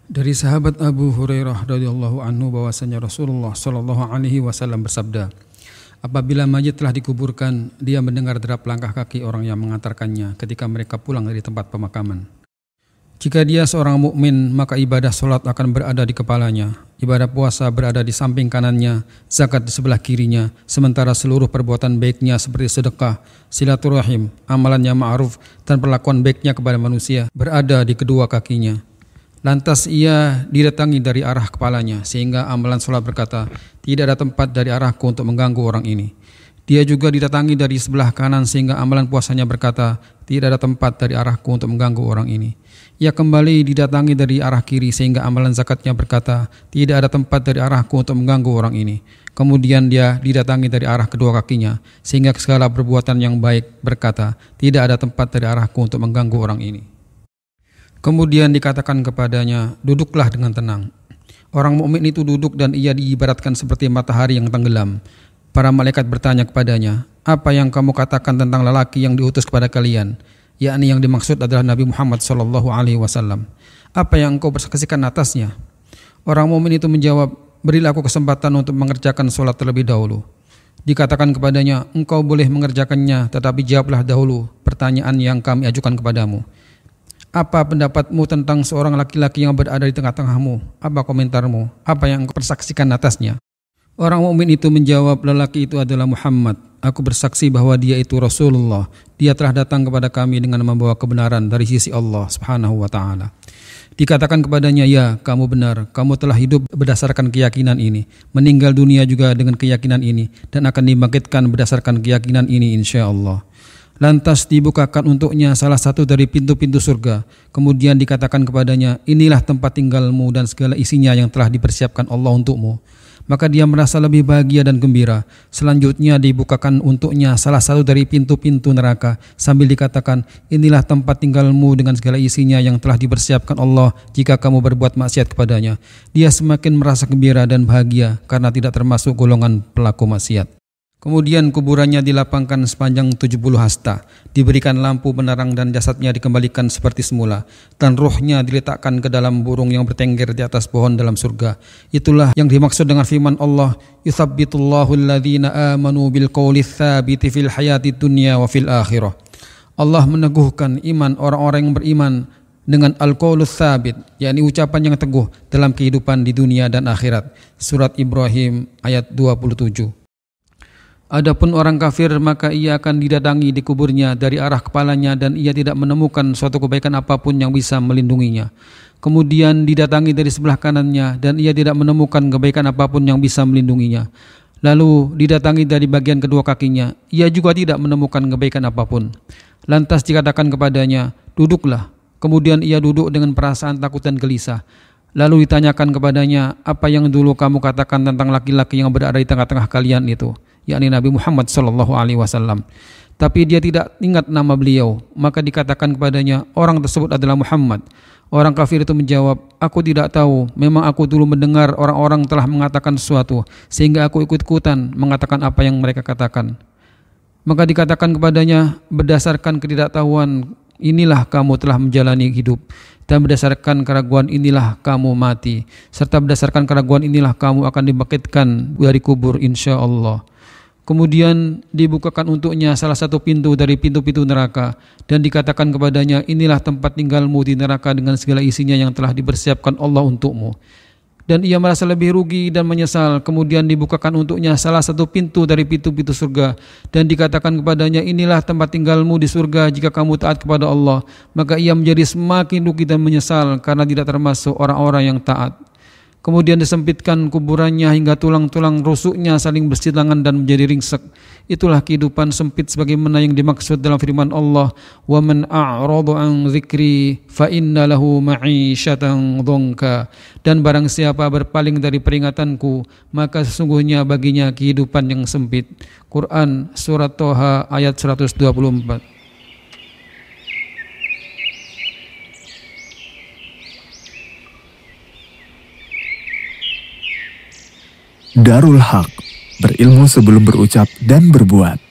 Dari sahabat Abu Hurairah radhiyallahu anhu bahwasanya Rasulullah shallallahu alaihi wasallam bersabda, apabila mayit telah dikuburkan, dia mendengar derap langkah kaki orang yang mengantarkannya ketika mereka pulang dari tempat pemakaman. Jika dia seorang mukmin, maka ibadah sholat akan berada di kepalanya, ibadah puasa berada di samping kanannya, zakat di sebelah kirinya, sementara seluruh perbuatan baiknya seperti sedekah, silaturahim, amalan yang ma'ruf, dan perlakuan baiknya kepada manusia berada di kedua kakinya. Lantas ia didatangi dari arah kepalanya, sehingga amalan sholat berkata, tidak ada tempat dari arahku untuk mengganggu orang ini. Dia juga didatangi dari sebelah kanan, sehingga amalan puasanya berkata, tidak ada tempat dari arahku untuk mengganggu orang ini. Ia kembali didatangi dari arah kiri, sehingga amalan zakatnya berkata, tidak ada tempat dari arahku untuk mengganggu orang ini. Kemudian dia didatangi dari arah kedua kakinya, sehingga segala perbuatan yang baik berkata, tidak ada tempat dari arahku untuk mengganggu orang ini. Kemudian dikatakan kepadanya, duduklah dengan tenang. Orang mukmin itu duduk dan ia diibaratkan seperti matahari yang tenggelam. Para malaikat bertanya kepadanya, apa yang kamu katakan tentang lelaki yang diutus kepada kalian? Yakni yang dimaksud adalah Nabi Muhammad SAW. Apa yang engkau bersaksikan atasnya? Orang mukmin itu menjawab, berilah aku kesempatan untuk mengerjakan sholat terlebih dahulu. Dikatakan kepadanya, engkau boleh mengerjakannya, tetapi jawablah dahulu pertanyaan yang kami ajukan kepadamu. Apa pendapatmu tentang seorang laki-laki yang berada di tengah-tengahmu? Apa komentarmu? Apa yang engkau persaksikan atasnya? Orang mukmin itu menjawab, lelaki itu adalah Muhammad. Aku bersaksi bahwa dia itu Rasulullah. Dia telah datang kepada kami dengan membawa kebenaran dari sisi Allah Subhanahu wa taala. Dikatakan kepadanya, ya, kamu benar. Kamu telah hidup berdasarkan keyakinan ini, meninggal dunia juga dengan keyakinan ini, dan akan dibangkitkan berdasarkan keyakinan ini insyaallah. Lantas dibukakan untuknya salah satu dari pintu-pintu surga. Kemudian dikatakan kepadanya, inilah tempat tinggalmu dan segala isinya yang telah dipersiapkan Allah untukmu. Maka dia merasa lebih bahagia dan gembira. Selanjutnya dibukakan untuknya salah satu dari pintu-pintu neraka, sambil dikatakan, inilah tempat tinggalmu dengan segala isinya yang telah dipersiapkan Allah jika kamu berbuat maksiat kepadanya. Dia semakin merasa gembira dan bahagia karena tidak termasuk golongan pelaku maksiat. Kemudian kuburannya dilapangkan sepanjang 70 hasta, diberikan lampu penerang dan jasadnya dikembalikan seperti semula, dan ruhnya diletakkan ke dalam burung yang bertengger di atas pohon dalam surga. Itulah yang dimaksud dengan firman Allah, yuthabbitullahu alladhina amanu bil qawli tsabiti fil hayati dunya wa fil akhirah. Allah meneguhkan iman orang-orang yang beriman dengan al-qaulus tsabit, yakni ucapan yang teguh dalam kehidupan di dunia dan akhirat. Surat Ibrahim ayat 27. Adapun orang kafir, maka ia akan didatangi di kuburnya dari arah kepalanya dan ia tidak menemukan suatu kebaikan apapun yang bisa melindunginya. Kemudian didatangi dari sebelah kanannya dan ia tidak menemukan kebaikan apapun yang bisa melindunginya. Lalu didatangi dari bagian kedua kakinya, ia juga tidak menemukan kebaikan apapun. Lantas dikatakan kepadanya, duduklah. Kemudian ia duduk dengan perasaan takut dan gelisah. Lalu ditanyakan kepadanya, apa yang dulu kamu katakan tentang laki-laki yang berada di tengah-tengah kalian itu, yakni Nabi Muhammad SAW. Tapi dia tidak ingat nama beliau. Maka dikatakan kepadanya, orang tersebut adalah Muhammad. Orang kafir itu menjawab, aku tidak tahu. Memang aku dulu mendengar orang-orang telah mengatakan sesuatu, sehingga aku ikut-ikutan mengatakan apa yang mereka katakan. Maka dikatakan kepadanya, berdasarkan ketidaktahuan inilah kamu telah menjalani hidup, dan berdasarkan keraguan inilah kamu mati, serta berdasarkan keraguan inilah kamu akan dibangkitkan dari kubur insyaallah. Kemudian dibukakan untuknya salah satu pintu dari pintu-pintu neraka dan dikatakan kepadanya, inilah tempat tinggalmu di neraka dengan segala isinya yang telah dipersiapkan Allah untukmu. Dan ia merasa lebih rugi dan menyesal. Kemudian dibukakan untuknya salah satu pintu dari pintu-pintu surga dan dikatakan kepadanya, inilah tempat tinggalmu di surga jika kamu taat kepada Allah. Maka ia menjadi semakin rugi dan menyesal karena tidak termasuk orang-orang yang taat. Kemudian disempitkan kuburannya hingga tulang-tulang rusuknya saling bersilangan dan menjadi ringsek. Itulah kehidupan sempit sebagaimana yang dimaksud dalam firman Allah, wa man a'rada an dzikri fa inna lahu ma'isyatan dzanka. Dan barang siapa berpaling dari peringatanku, maka sesungguhnya baginya kehidupan yang sempit. Quran surat Toha ayat 124. Darul Haq, berilmu sebelum berucap dan berbuat.